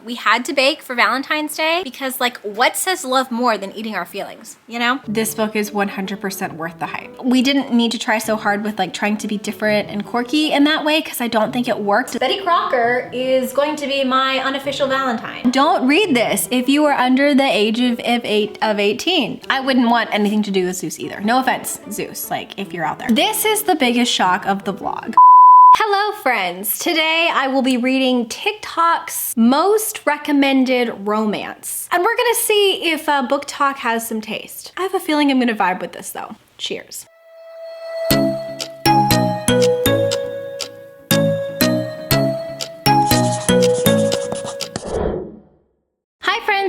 We had to bake for Valentine's Day because like what says love more than eating our feelings, you know? This book is 100% worth the hype. We didn't need to try so hard with like trying to be different and quirky in that way because I don't think it worked. Betty Crocker is going to be my unofficial Valentine. Don't read this if you are under the age of 18. I wouldn't want anything to do with Zeus either. No offense, Zeus, like if you're out there. This is the biggest shock of the vlog. Hello friends, today I will be reading TikTok's most recommended romance. And we're gonna see if Booktok has some taste. I have a feeling I'm gonna vibe with this though. Cheers.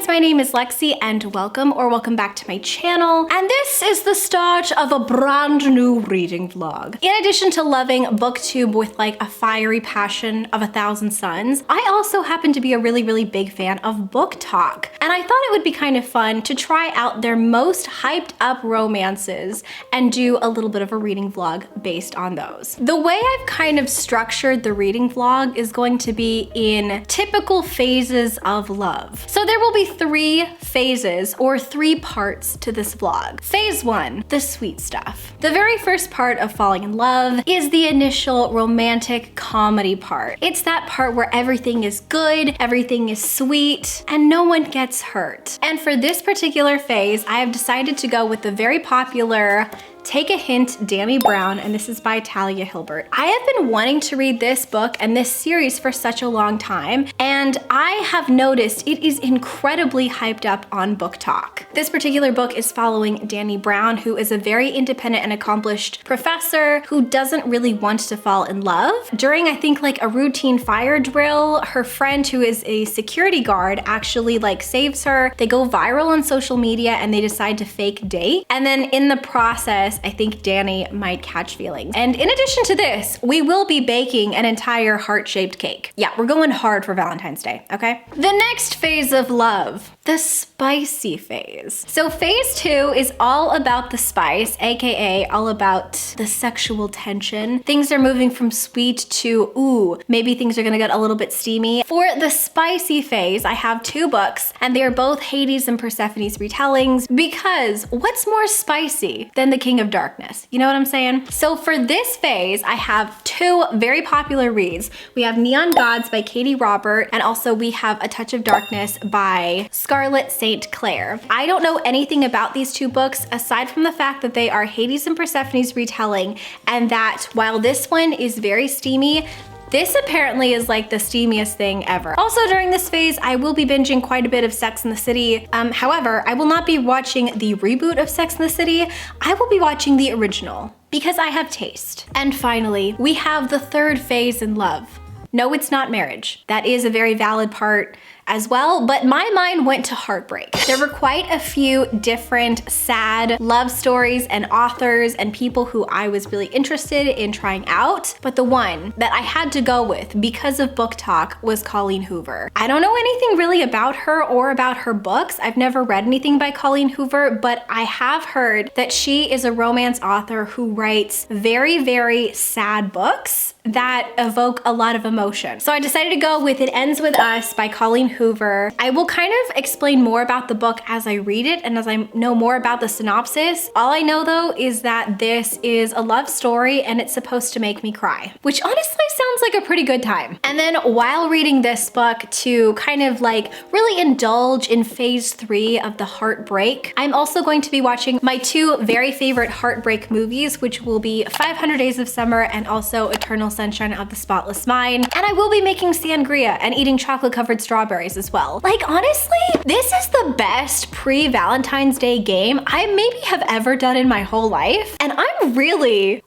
My name is Lexi and welcome back to my channel. And this is the start of a brand new reading vlog. In addition to loving BookTube with like a fiery passion of 1,000 suns, I also happen to be a really big fan of Booktok. And I thought it would be kind of fun to try out their most hyped up romances and do a little bit of a reading vlog based on those. The way I've kind of structured the reading vlog is going to be in typical phases of love. So there will be 3 phases or 3 parts to this vlog. Phase 1, the sweet stuff. The very first part of falling in love is the initial romantic comedy part. It's that part where everything is good, everything is sweet, and no one gets hurt. And for this particular phase, I have decided to go with the very popular Take a Hint, Dani Brown, and this is by Talia Hibbert. I have been wanting to read this book and this series for such a long time, and I have noticed it is incredibly hyped up on Booktok. This particular book is following Dani Brown, who is a very independent and accomplished professor who doesn't really want to fall in love. During, I think, like a routine fire drill, her friend who is a security guard actually like saves her. They go viral on social media and they decide to fake date. And then in the process, I think Dani might catch feelings. And in addition to this, we will be baking an entire heart-shaped cake. Yeah, we're going hard for Valentine's Day, okay? The next phase of love, the spicy phase. So phase 2 is all about the spice, AKA all about the sexual tension. Things are moving from sweet to, ooh, maybe things are gonna get a little bit steamy. For the spicy phase, I have 2 books, and they are both Hades and Persephone's retellings, because what's more spicy than the King of Darkness? You know what I'm saying? So for this phase, I have 2 very popular reads. We have Neon Gods by Katee Robert, and also we have A Touch of Darkness by Scarlet St. Clair. I don't know anything about these 2 books aside from the fact that they are Hades and Persephone's retelling, and that while this one is very steamy, this apparently is like the steamiest thing ever. Also during this phase, I will be binging quite a bit of Sex and the City. However, I will not be watching the reboot of Sex and the City. I will be watching the original because I have taste. And finally, we have the 3rd phase in love. No, it's not marriage. That is a very valid part as well, but my mind went to heartbreak. There were quite a few different sad love stories and authors and people who I was really interested in trying out, but the one that I had to go with because of Booktok was Colleen Hoover. I don't know anything really about her or about her books. I've never read anything by Colleen Hoover, but I have heard that she is a romance author who writes very sad books that evoke a lot of emotion. So I decided to go with It Ends With Us by Colleen Hoover. I will kind of explain more about the book as I read it and as I know more about the synopsis. All I know though is that this is a love story and it's supposed to make me cry, which honestly sounds like a pretty good time. And then while reading this book to kind of like really indulge in phase 3 of the heartbreak, I'm also going to be watching my 2 very favorite heartbreak movies, which will be 500 Days of Summer and also Eternal Sunshine of the Spotless Mind. And I will be making sangria and eating chocolate-covered strawberries as well. Like honestly, this is the best pre-Valentine's Day game I maybe have ever done in my whole life. And I'm really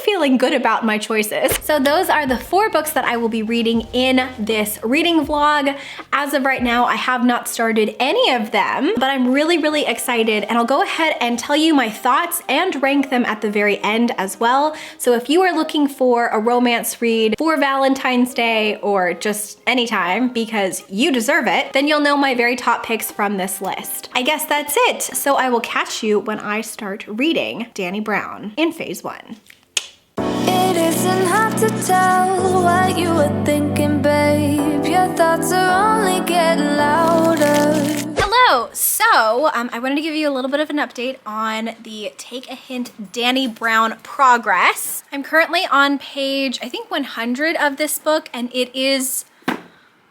feeling good about my choices. So those are the 4 books that I will be reading in this reading vlog. As of right now, I have not started any of them, but I'm really excited, and I'll go ahead and tell you my thoughts and rank them at the very end as well. So if you are looking for a romance read for Valentine's Day or just anytime because you deserve it, then you'll know my very top picks from this list. I guess that's it. So I will catch you when I start reading Dani Brown in phase 1. It isn't hard to tell what you were thinking, babe. Your thoughts are only getting So I wanted to give you a little bit of an update on the Take a Hint Dani Brown progress. I'm currently on page, I think 100 of this book, and it is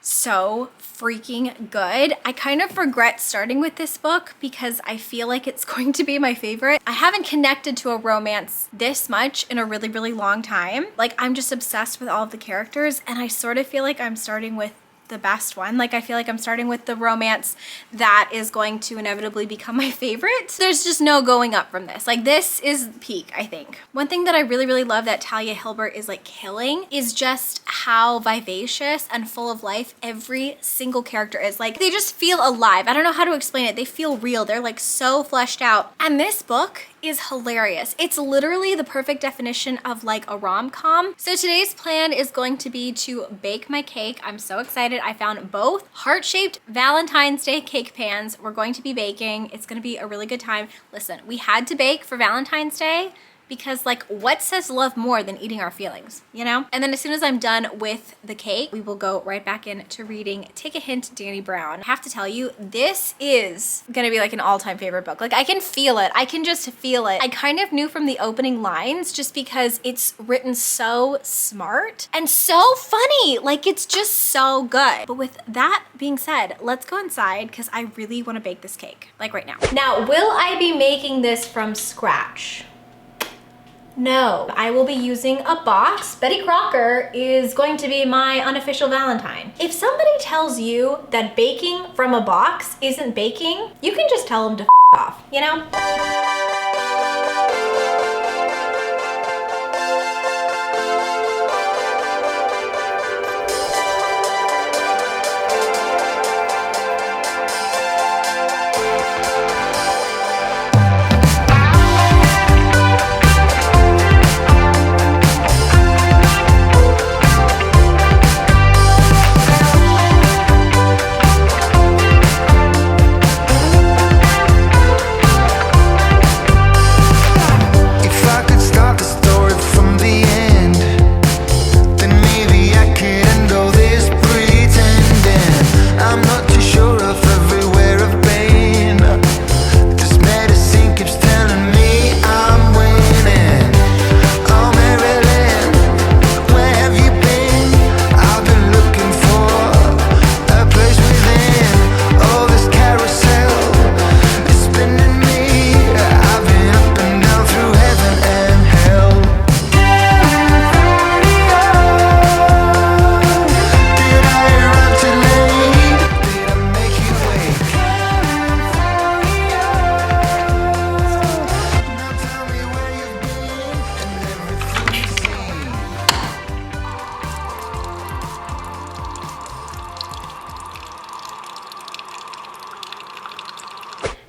so freaking good. I kind of regret starting with this book because I feel like it's going to be my favorite. I haven't connected to a romance this much in a really, really long time. Like, I'm just obsessed with all of the characters, and I sort of feel like I'm starting with the best one. Like, I feel like I'm starting with the romance that is going to inevitably become my favorite. There's just no going up from this. Like, this is peak, I think. One thing that I really, really love that Talia Hibbert is like killing is just how vivacious and full of life every single character is. Like, they just feel alive. I don't know how to explain it. They feel real. They're like so fleshed out. And this book is hilarious. It's literally the perfect definition of like a rom-com. So today's plan is going to be to bake my cake. I'm so excited. I found both heart-shaped Valentine's Day cake pans. We're going to be baking. It's gonna be a really good time. Listen, we had to bake for Valentine's Day because, like, what says love more than eating our feelings, you know? And then as soon as I'm done with the cake, we will go right back into reading Take a Hint, Dani Brown. I have to tell you, this is gonna be like an all-time favorite book. Like, I can feel it. I can just feel it. I kind of knew from the opening lines just because it's written so smart and so funny. Like, it's just so good. But with that being said, let's go inside because I really want to bake this cake, like right now. Now, will I be making this from scratch? No, I will be using a box. Betty Crocker is going to be my unofficial Valentine. If somebody tells you that baking from a box isn't baking, you can just tell them to f off, you know?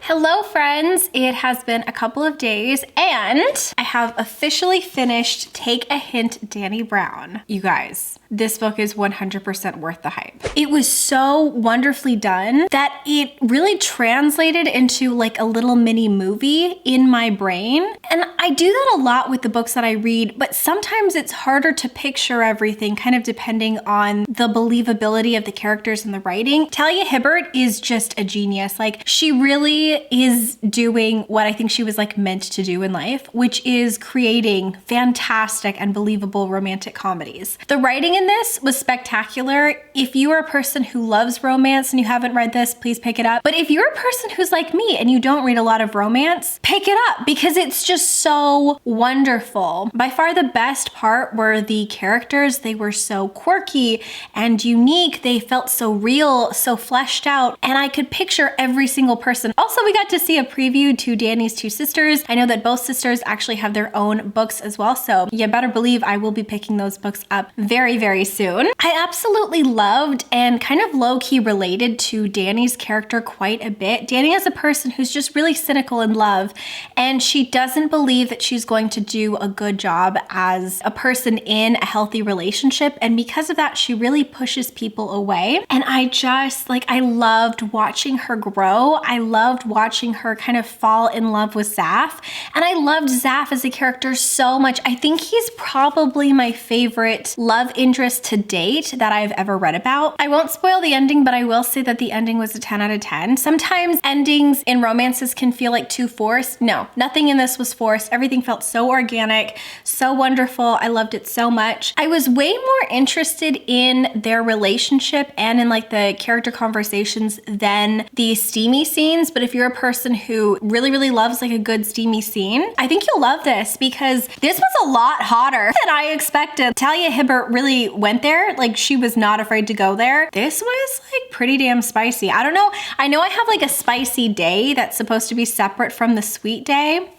Hello friends, it has been a couple of days and I have officially finished Take a Hint Dani Brown. You guys, this book is 100% worth the hype. It was so wonderfully done that it really translated into like a little mini movie in my brain. And I do that a lot with the books that I read, but sometimes it's harder to picture everything kind of depending on the believability of the characters and the writing. Talia Hibbert is just a genius. Like, she really is doing what I think she was like meant to do in life, which is creating fantastic and believable romantic comedies. The writing in this was spectacular. If you are a person who loves romance and you haven't read this, please pick it up. But if you're a person who's like me and you don't read a lot of romance, pick it up because it's just so wonderful. By far the best part were the characters. They were so quirky and unique. They felt so real, so fleshed out, and I could picture every single person. Also, we got to see a preview to Dani's two sisters. I know that both sisters actually have their own books as well, so you better believe I will be picking those books up very, very soon. I absolutely loved and kind of low-key related to Dani's character quite a bit. Dani is a person who's just really cynical in love, and she doesn't believe that she's going to do a good job as a person in a healthy relationship, and because of that, she really pushes people away. And I just, like, I loved watching her grow. I loved watching her kind of fall in love with Zaf, and I I loved Zaph as a character so much. I think he's probably my favorite love interest to date that I've ever read about. I won't spoil the ending, but I will say that the ending was a 10 out of 10. Sometimes endings in romances can feel like too forced. No, nothing in this was forced. Everything felt so organic, so wonderful. I loved it so much. I was way more interested in their relationship and in like the character conversations than the steamy scenes. But if you're a person who really loves like a good steamy scene, I think you'll love this because this was a lot hotter than I expected. Talia Hibbert really went there. Like she was not afraid to go there. This was like pretty damn spicy. I don't know. I know I have like a spicy day that's supposed to be separate from the sweet day.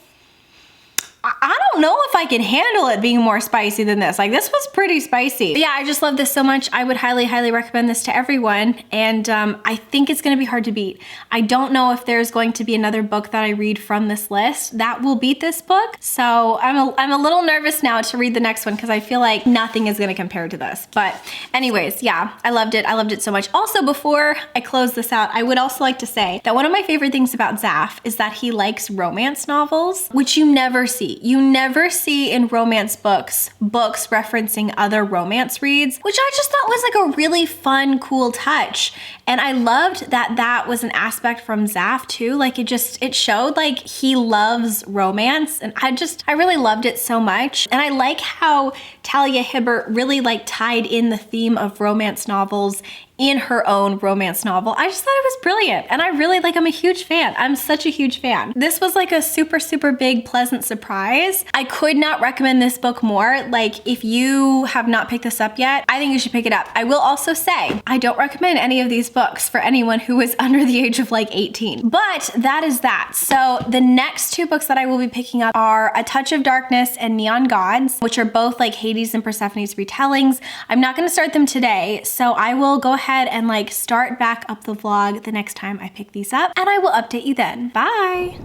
I don't know if I can handle it being more spicy than this. Like this was pretty spicy. But yeah, I just love this so much. I would highly recommend this to everyone. And I think it's gonna be hard to beat. I don't know if there's going to be another book that I read from this list that will beat this book. So I'm a little nervous now to read the next one because I feel like nothing is gonna compare to this. But anyways, yeah, I loved it. I loved it so much. Also, before I close this out, I would also like to say that one of my favorite things about Zaph is that he likes romance novels, which you never see. You never see in romance books referencing other romance reads, which I just thought was like a really fun, cool touch. And I loved that that was an aspect from Zaph too. Like it showed like he loves romance, and I really loved it so much. And I like how Talia Hibbert really like tied in the theme of romance novels in her own romance novel. I just thought it was brilliant. And I'm a huge fan. I'm such a huge fan. This was like a super big, pleasant surprise. I could not recommend this book more. Like if you have not picked this up yet, I think you should pick it up. I will also say, I don't recommend any of these books for anyone who is under the age of like 18, but that is that. So the next two books that I will be picking up are A Touch of Darkness and Neon Gods, which are both like Hades and Persephone's retellings. I'm not gonna start them today, so I will go ahead and like start back up the vlog the next time I pick these up, and I will update you then. Bye.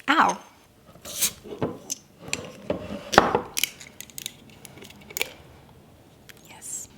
Ow. Yes.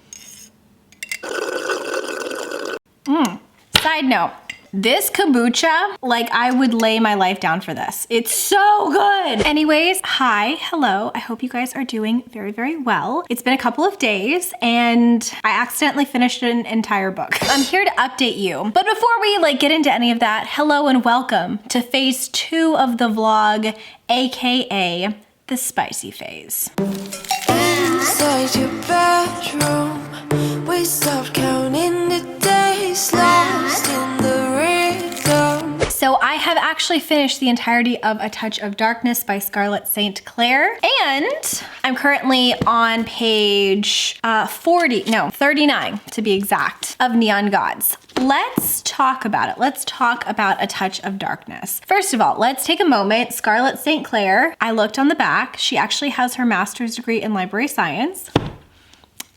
Side note. This kombucha, like I would lay my life down for this. It's so good. Anyways, hi, hello. I hope you guys are doing very well. It's been a couple of days and I accidentally finished an entire book. I'm here to update you. But before we like get into any of that, hello and welcome to phase 2 of the vlog, AKA the spicy phase. Inside your bedroom, we stopped counting the days lost in the rhythm. So I have actually finished the entirety of A Touch of Darkness by Scarlet St. Clair, and I'm currently on page 39 to be exact, of Neon Gods. Let's talk about it. Let's talk about A Touch of Darkness. First of all, let's take a moment. Scarlet St. Clair, I looked on the back. She actually has her master's degree in library science.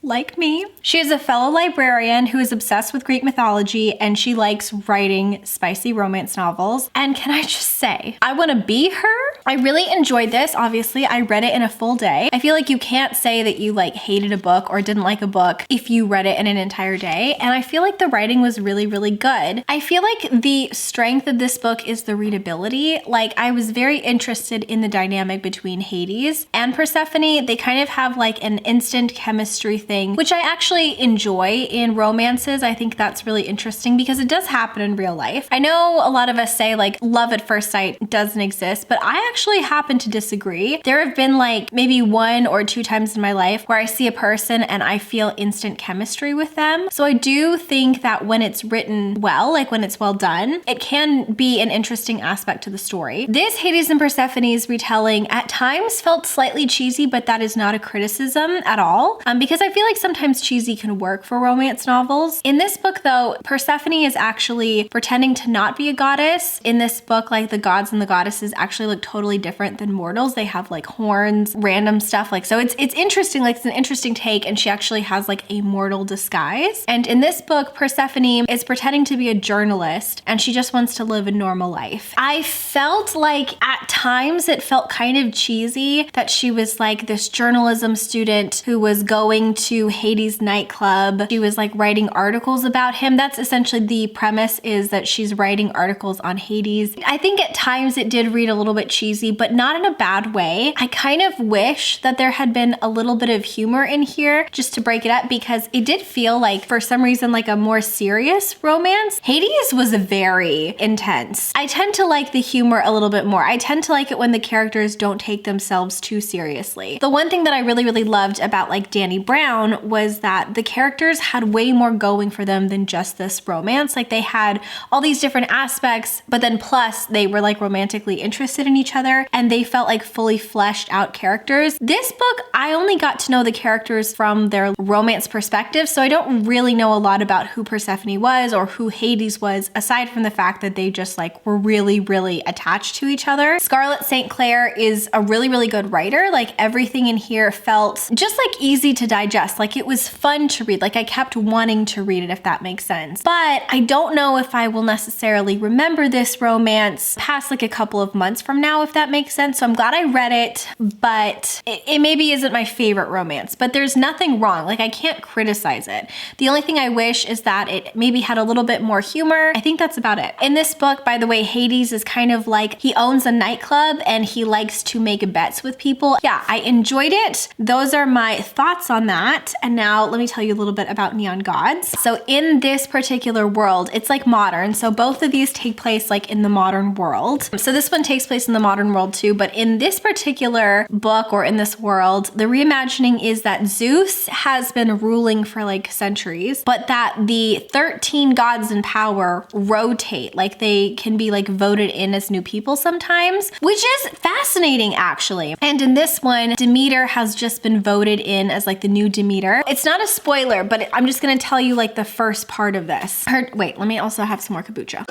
Like me. She is a fellow librarian who is obsessed with Greek mythology, and she likes writing spicy romance novels. And can I just say, I want to be her. I really enjoyed this. Obviously, I read it in a full day. I feel like you can't say that you like hated a book or didn't like a book if you read it in an entire day. And I feel like the writing was really good. I feel like the strength of this book is the readability. Like I was very interested in the dynamic between Hades and Persephone. They kind of have like an instant chemistry thing, which I actually enjoy in romances. I think that's really interesting because it does happen in real life. I know a lot of us say like love at first sight doesn't exist, but I actually happen to disagree. There have been like maybe 1 or 2 times in my life where I see a person and I feel instant chemistry with them. So I do think that when it's written well, like when it's well done, it can be an interesting aspect to the story. This Hades and Persephone's retelling at times felt slightly cheesy, but that is not a criticism at all, because I feel like sometimes cheesy can work for romance novels. In this book though, Persephone is actually pretending to not be a goddess. In this book, like the gods and the goddesses actually look totally totally different than mortals. They have like horns, random stuff. Like, so it's interesting. Like, it's an interesting take. And she actually has like a mortal disguise. And in this book, Persephone is pretending to be a journalist and she just wants to live a normal life. I felt like at times it felt kind of cheesy that she was like this journalism student who was going to Hades nightclub. She was like writing articles about him. That's essentially the premise, is that she's writing articles on Hades. I think at times it did read a little bit cheesy, but not in a bad way. I kind of wish that there had been a little bit of humor in here just to break it up, because it did feel like for some reason like a more serious romance. Hades was very intense. I tend to like the humor a little bit more. I tend to like it when the characters don't take themselves too seriously. The one thing that I really loved about like Dani Brown was that the characters had way more going for them than just this romance. Like, they had all these different aspects, but then plus they were like romantically interested in each other and they felt like fully fleshed out characters. This book, I only got to know the characters from their romance perspective, so I don't really know a lot about who Persephone was or who Hades was, aside from the fact that they just like were really attached to each other. Scarlet St. Clair is a really good writer. Like, everything in here felt just like easy to digest. Like, it was fun to read. Like, I kept wanting to read it, if that makes sense. But I don't know if I will necessarily remember this romance past like a couple of months from now, if that makes sense. So I'm glad I read it, but it maybe isn't my favorite romance, but there's nothing wrong. Like, I can't criticize it. The only thing I wish is that it maybe had a little bit more humor. I think that's about it. In this book, by the way, Hades is kind of like, he owns a nightclub and he likes to make bets with people. Yeah, I enjoyed it. Those are my thoughts on that. And now let me tell you a little bit about Neon Gods. So in this particular world, it's like modern. So both of these take place like in the modern world. So this one takes place in the modern world too, but in this particular book or in this world, the reimagining is that Zeus has been ruling for like centuries, but that the 13 gods in power rotate. Like, they can be like voted in as new people sometimes, which is fascinating actually. And in this one, Demeter has just been voted in as like the new Demeter. It's not a spoiler, but I'm just gonna tell you like the first part of this. Wait, let me also have some more kombucha.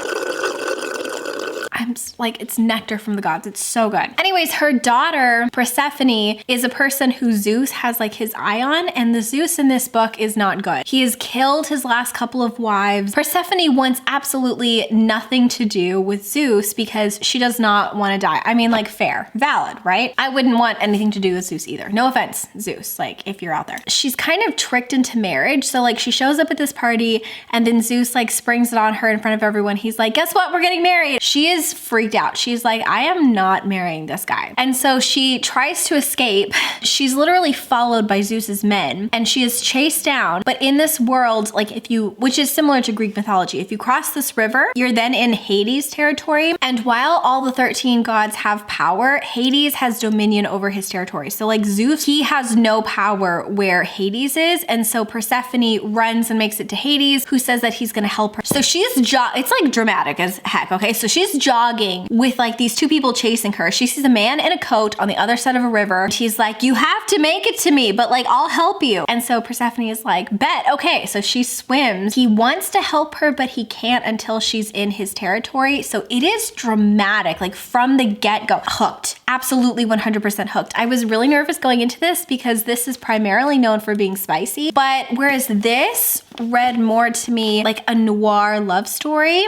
I'm like, it's nectar from the gods. It's so good. Anyways, her daughter, Persephone, is a person who Zeus has like his eye on, and the Zeus in this book is not good. He has killed his last couple of wives. Persephone wants absolutely nothing to do with Zeus because she does not want to die. I mean, like, fair, valid, right? I wouldn't want anything to do with Zeus either. No offense, Zeus, like, if you're out there. She's kind of tricked into marriage. So like, she shows up at this party and then Zeus like springs it on her in front of everyone. He's like, guess what? We're getting married. She is freaked out. She's like, I am not marrying this guy. And so she tries to escape. She's literally followed by Zeus's men and she is chased down. But in this world, like, which is similar to Greek mythology, if you cross this river, you're then in Hades territory. And while all the 13 gods have power, Hades has dominion over his territory. So like, Zeus, he has no power where Hades is. And so Persephone runs and makes it to Hades, who says that he's gonna help her. So she's it's like dramatic as heck, okay? So she's jogging with like these two people chasing her. She sees a man in a coat on the other side of a river. She's like, you have to make it to me, but like, I'll help you. And so Persephone is like, bet, okay. So she swims. He wants to help her, but he can't until she's in his territory. So it is dramatic, like from the get-go. Hooked, absolutely 100% hooked. I was really nervous going into this because this is primarily known for being spicy, but whereas this read more to me like a noir love story,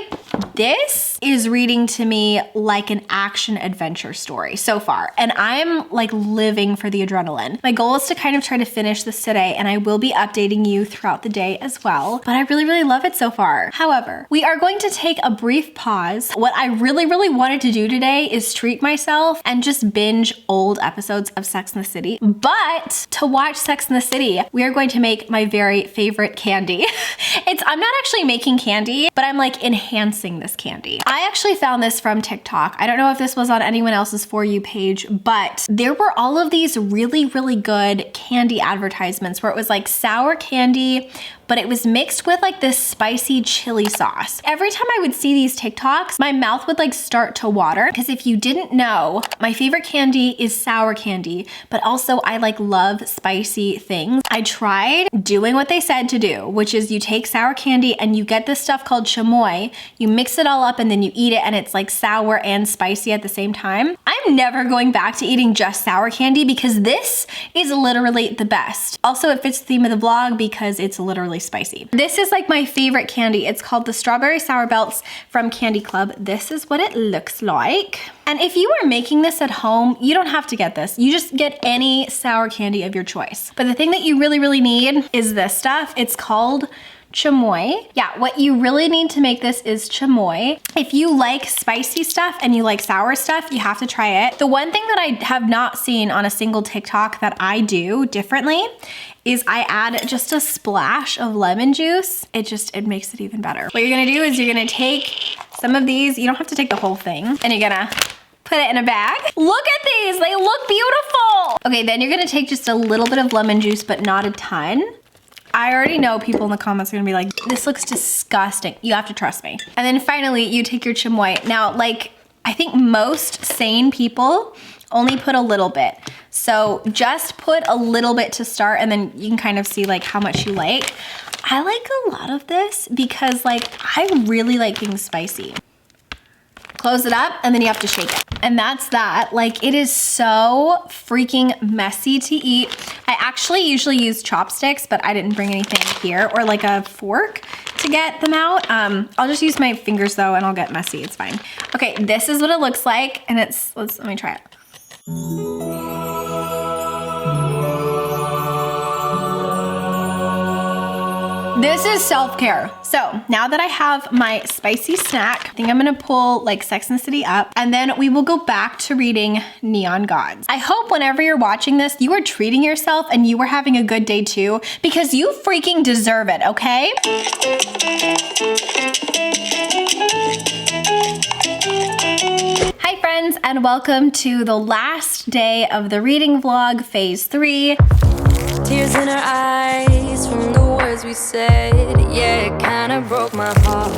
this is reading to me like an action adventure story so far. And I'm like living for the adrenaline. My goal is to kind of try to finish this today, and I will be updating you throughout the day as well. But I really love it so far. However, we are going to take a brief pause. What I really wanted to do today is treat myself and just binge old episodes of Sex and the City. But to watch Sex and the City, we are going to make my very favorite candy. I'm not actually making candy, but I'm like enhancing this candy. I actually found this from TikTok. I don't know if this was on anyone else's For You page, but there were all of these really good candy advertisements where it was like sour candy but it was mixed with like this spicy chili sauce. Every time I would see these TikToks, my mouth would like start to water, because if you didn't know, my favorite candy is sour candy, but also I like love spicy things. I tried doing what they said to do, which is you take sour candy and you get this stuff called chamoy, you mix it all up and then you eat it, and it's like sour and spicy at the same time. I'm never going back to eating just sour candy, because this is literally the best. Also, it fits the theme of the vlog because it's literally spicy. This is like my favorite candy. It's called the Strawberry Sour Belts from Candy Club. This is what it looks like. And if you are making this at home, you don't have to get this. You just get any sour candy of your choice. But the thing that you really, really need is this stuff. It's called chamoy. Yeah, what you really need to make this is chamoy. If you like spicy stuff and you like sour stuff, you have to try it. The one thing that I have not seen on a single TikTok that I do differently is I add just a splash of lemon juice. It makes it even better. What you're gonna do is you're gonna take some of these, you don't have to take the whole thing, and you're gonna put it in a bag. Look at these, they look beautiful. Okay, then you're gonna take just a little bit of lemon juice, but not a ton. I already know people in the comments are gonna be like, this looks disgusting. You have to trust me. And then finally, you take your chamoy. Now, like, I think most sane people only put a little bit. So just put a little bit to start, and then you can kind of see like how much you like. I like a lot of this because like, I really like things spicy. Close it up, and then you have to shake it. And that's that. Like, it is so freaking messy to eat. I actually usually use chopsticks, but I didn't bring anything here, or like a fork to get them out. I'll just use my fingers though, and I'll get messy, it's fine. Okay, this is what it looks like, and let me try it. This is self-care. So now that I have my spicy snack, I think I'm gonna pull like Sex and the City up, and then we will go back to reading Neon Gods. I hope whenever you're watching this, you are treating yourself and you are having a good day too, because you freaking deserve it, okay? Hi friends, and welcome to the last day of the reading vlog, phase 3. Tears in our eyes from the words we said. Yeah, it kinda broke my heart.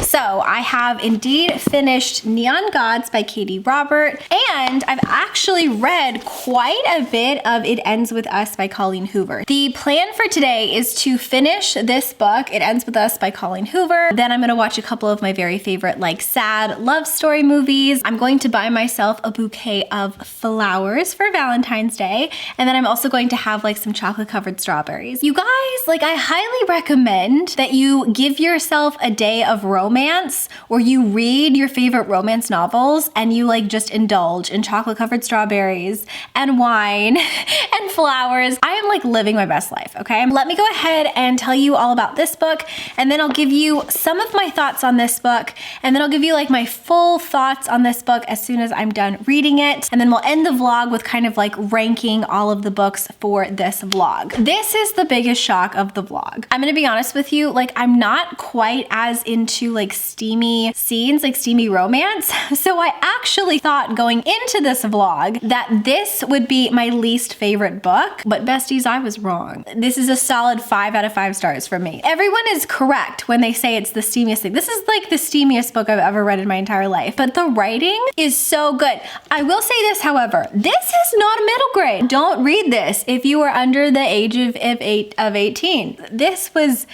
So I have indeed finished Neon Gods by Katee Robert, and I've actually read quite a bit of It Ends With Us by Colleen Hoover. The plan for today is to finish this book, It Ends With Us by Colleen Hoover. Then I'm gonna watch a couple of my very favorite like sad love story movies. I'm going to buy myself a bouquet of flowers for Valentine's Day, and then I'm also going to have like some chocolate covered strawberries. You guys, like, I highly recommend that you give yourself a day of romance, or you read your favorite romance novels and you like just indulge in chocolate covered strawberries and wine and flowers. I am like living my best life, okay? Let me go ahead and tell you all about this book, and then I'll give you some of my thoughts on this book, and then I'll give you like my full thoughts on this book as soon as I'm done reading it, and then we'll end the vlog with kind of like ranking all of the books for this vlog. This is the biggest shock of the vlog. I'm gonna be honest with you, like, I'm not quite as into like steamy scenes, like steamy romance. So I actually thought going into this vlog that this would be my least favorite book, but besties, I was wrong. This is a solid 5 out of 5 stars from me. Everyone is correct when they say it's the steamiest thing. This is like the steamiest book I've ever read in my entire life, but the writing is so good. I will say this, however, this is not middle grade. Don't read this if you are under the age of 18. This was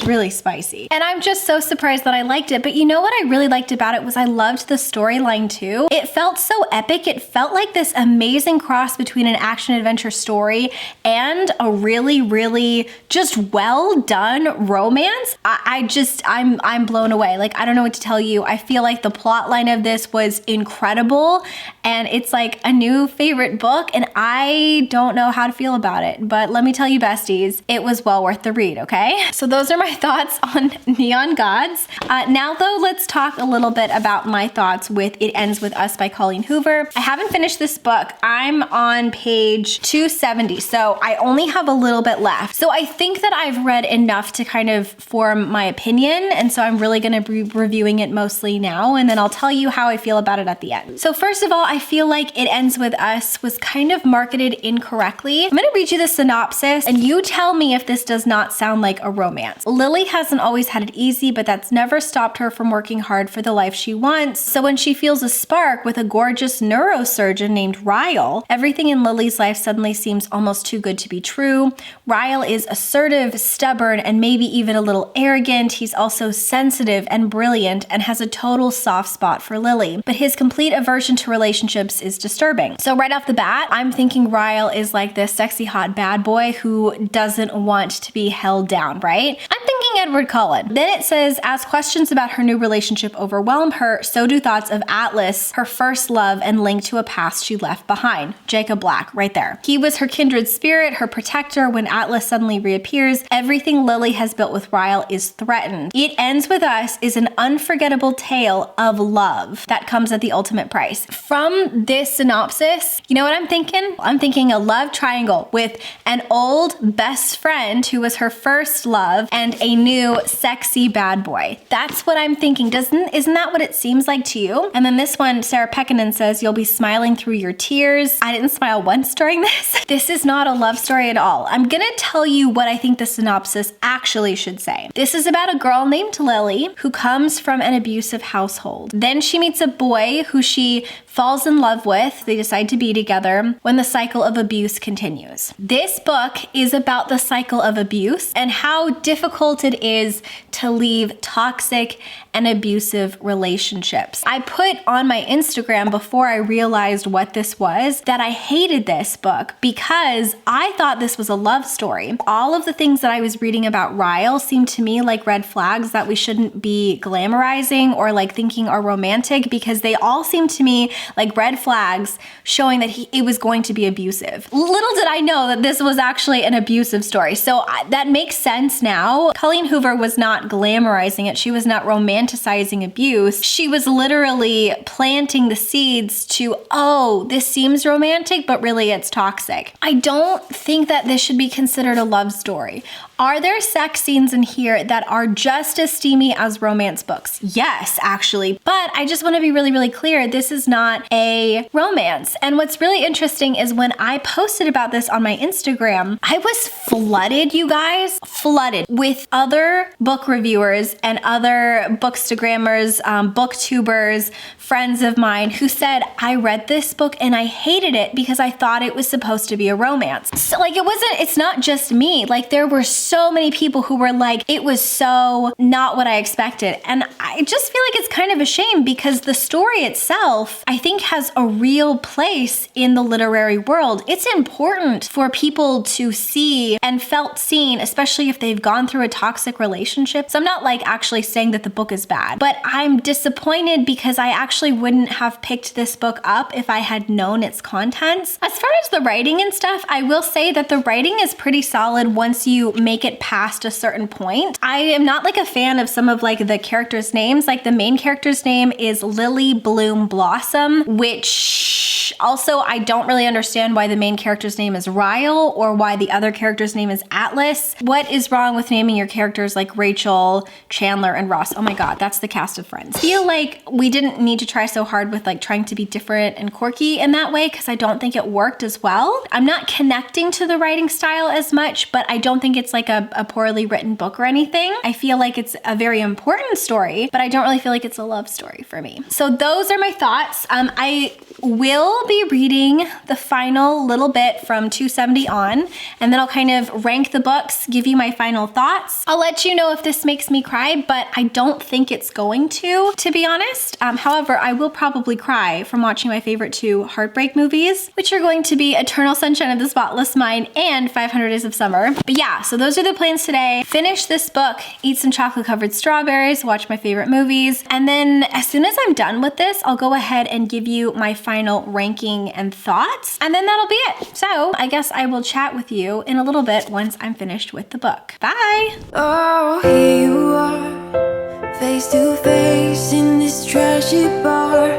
really spicy, and I'm just so surprised that I liked it. But you know what I really liked about it was I loved the storyline too. It felt so epic. It felt like this amazing cross between an action adventure story and a really, really just well done romance. I'm blown away. Like, I don't know what to tell you. I feel like the plot line of this was incredible, and it's like a new favorite book, and I don't know how to feel about it. But let me tell you, besties, it was well worth the read, okay? So those are my thoughts on Neon Gods. Now though, let's talk a little bit about my thoughts with It Ends With Us by Colleen Hoover. I haven't finished this book. I'm on page 270, so I only have a little bit left. So I think that I've read enough to kind of form my opinion, and so I'm really gonna be reviewing it mostly now, and then I'll tell you how I feel about it at the end. So first of all, I feel like It Ends With Us was kind of marketed incorrectly. I'm gonna read you the synopsis, and you tell me if this does not sound like a romance. Lily hasn't always had it easy, but that's never stopped her from working hard for the life she wants. So when she feels a spark with a gorgeous neurosurgeon named Ryle, everything in Lily's life suddenly seems almost too good to be true. Ryle is assertive, stubborn, and maybe even a little arrogant. He's also sensitive and brilliant and has a total soft spot for Lily, but his complete aversion to relationships is disturbing. So right off the bat, I'm thinking Ryle is like this sexy hot bad boy who doesn't want to be held down, right? I'm thinking Edward Cullen. Then it says, as questions about her new relationship overwhelm her, so do thoughts of Atlas, her first love and link to a past she left behind. Jacob Black, right there. He was her kindred spirit, her protector. When Atlas suddenly reappears, everything Lily has built with Ryle is threatened. It Ends With Us is an unforgettable tale of love that comes at the ultimate price. From this synopsis, you know what I'm thinking? I'm thinking a love triangle with an old best friend who was her first love and a new sexy bad boy. That's what I'm thinking. Isn't that what it seems like to you? And then this one, Sarah Pekkanen says, you'll be smiling through your tears. I didn't smile once during this. This is not a love story at all. I'm gonna tell you what I think the synopsis actually should say. This is about a girl named Lily who comes from an abusive household. Then she meets a boy who she falls in love with. They decide to be together when the cycle of abuse continues. This book is about the cycle of abuse and how difficult it is to leave toxic and abusive relationships. I put on my Instagram before I realized what this was that I hated this book because I thought this was a love story. All of the things that I was reading about Ryle seemed to me like red flags that we shouldn't be glamorizing or like thinking are romantic, because they all seemed to me like red flags showing that it was going to be abusive. Little did I know that this was actually an abusive story. So that makes sense now. Colleen Hoover was not glamorizing it. She was not romanticizing abuse. She was literally planting the seeds to, oh, this seems romantic, but really it's toxic. I don't think that this should be considered a love story. Are there sex scenes in here that are just as steamy as romance books? Yes, actually. But I just want to be really, really clear. This is not a romance. And what's really interesting is when I posted about this on my Instagram, I was flooded, you guys, flooded with other book reviewers and other bookstagrammers, booktubers, friends of mine who said, I read this book and I hated it because I thought it was supposed to be a romance. So like it's not just me. Like there were so many people who were like, it was so not what I expected. And I just feel like it's kind of a shame because the story itself, I think, has a real place in the literary world. It's important for people to see and felt seen, especially if they've gone through a toxic relationship. So I'm not like actually saying that the book is bad, but I'm disappointed because I actually wouldn't have picked this book up if I had known its contents. As far as the writing and stuff, I will say that the writing is pretty solid once you make it past a certain point. I am not like a fan of some of like the characters' names. Like the main character's name is Lily Bloom Blossom, which also I don't really understand why the main character's name is Ryle or why the other character's name is Atlas. What is wrong with naming your characters like Rachel, Chandler, and Ross? Oh my God, that's the cast of Friends. I feel like we didn't need to try so hard with like trying to be different and quirky in that way because I don't think it worked as well. I'm not connecting to the writing style as much, but I don't think it's like a poorly written book or anything. I feel like it's a very important story, but I don't really feel like it's a love story for me. So those are my thoughts. I will be reading the final little bit from 270 on, and then I'll kind of rank the books, give you my final thoughts. I'll let you know if this makes me cry, but I don't think it's going to be honest. However, I will probably cry from watching my favorite two heartbreak movies, which are going to be Eternal Sunshine of the Spotless Mind and 500 Days of Summer. But yeah, so those are the plans today. Finish this book, eat some chocolate covered strawberries, watch my favorite movies, and then as soon as I'm done with this, I'll go ahead and give you my final ranking and thoughts, and then that'll be it. So I guess I will chat with you in a little bit once I'm finished with the book. Bye! Oh, here you are, face to face in this trashy bar.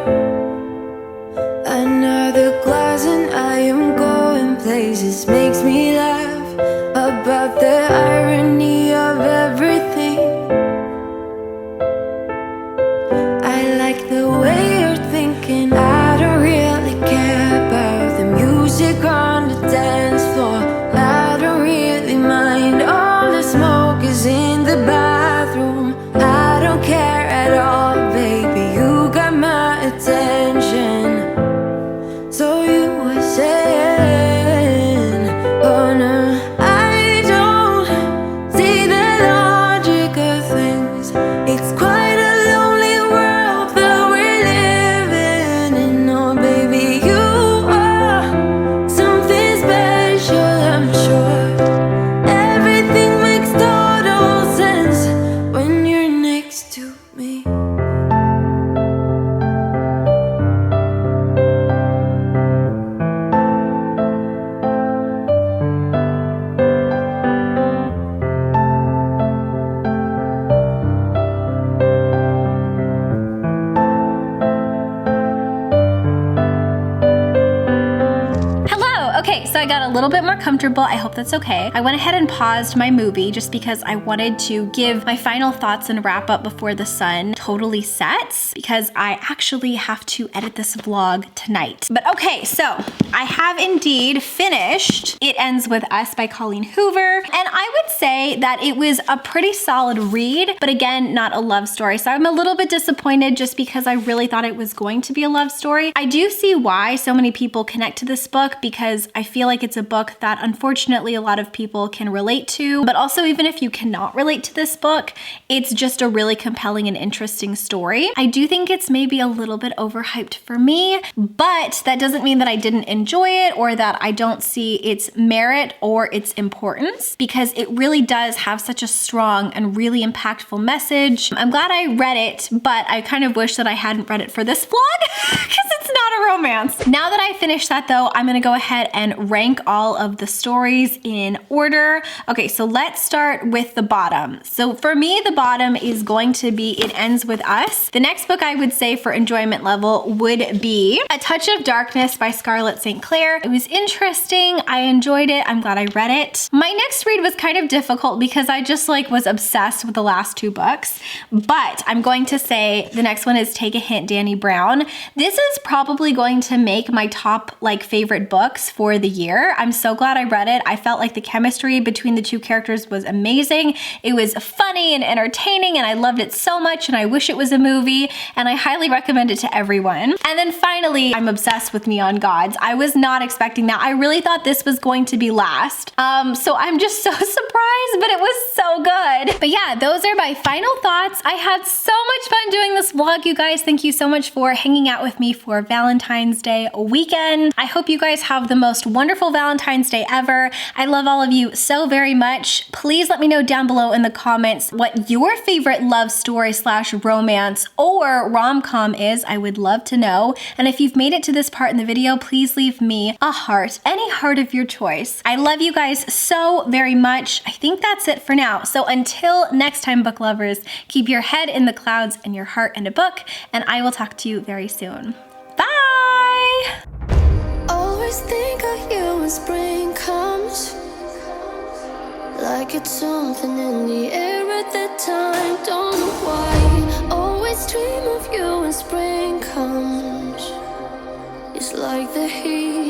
Another glass and I am going places. Makes me laugh about the irony of everything. I like the way you're thinking. I don't really care about the music on the dance floor. I don't really mind. All the smoke is in the bathroom. I don't care at all, baby. You got my attention. So you were saying, oh no, I don't see the logic of things. It's quite a lonely world that we're living in. Oh baby, you are something special, I'm sure. Everything makes total sense when you're next to me. Hello! Okay, so I got a little bit more comfortable. I hope that's okay. I went ahead and paused my movie just because I wanted to give my final thoughts and wrap up before the sun totally sets, because I actually have to edit this vlog tonight. But okay, so I have indeed finished It Ends With Us by Colleen Hoover, and I would say that it was a pretty solid read, but again, not a love story. So I'm a little bit disappointed just because I really thought it was going to be a love story. I do see why so many people connect to this book, because I feel like it's a book that unfortunately a lot of people can relate to, but also even if you cannot relate to this book, it's just a really compelling and interesting story. I do think it's maybe a little bit overhyped for me, but that doesn't mean that I didn't enjoy it or that I don't see its merit or its importance, because it really does have such a strong and really impactful message. I'm glad I read it, but I kind of wish that I hadn't read it for this vlog because it's not a romance. Now that I finished that though, I'm gonna go ahead and rank all of the stories in order. Okay, so let's start with the bottom. So for me, the bottom is going to be It Ends With Us. The next book I would say for enjoyment level would be A Touch of Darkness by Scarlet St. Clair. It was interesting. I enjoyed it. I'm glad I read it. My next read was kind of difficult because I just was obsessed with the last two books, but I'm going to say the next one is Take a Hint, Dani Brown. This is probably going to make my top favorite books for the year. I'm so glad I read it. I felt like the chemistry between the two characters was amazing. It was funny and entertaining, and I loved it so much, and I wish it was a movie, and I highly recommend it to everyone. And then finally, I'm obsessed with Neon Gods. I was not expecting that. I really thought this was going to be last. So I'm just so surprised, but it was so good. But yeah, those are my final thoughts. I had so much fun doing this vlog, you guys. Thank you so much for hanging out with me for Valentine's Day weekend. I hope you guys have the most wonderful Valentine's Day ever. I love all of you so very much. Please let me know down below in the comments what your favorite love story / romance or rom-com is. I would love to know. And if you've made it to this part in the video, please leave me a heart, any heart of your choice. I love you guys so very much. I think that's it for now. So until next time, book lovers, keep your head in the clouds and your heart in a book, and I will talk to you very soon. Bye! Always think of you when spring comes, like it's something in the air at that time. Don't know why. Always dream of you when spring comes. It's like the heat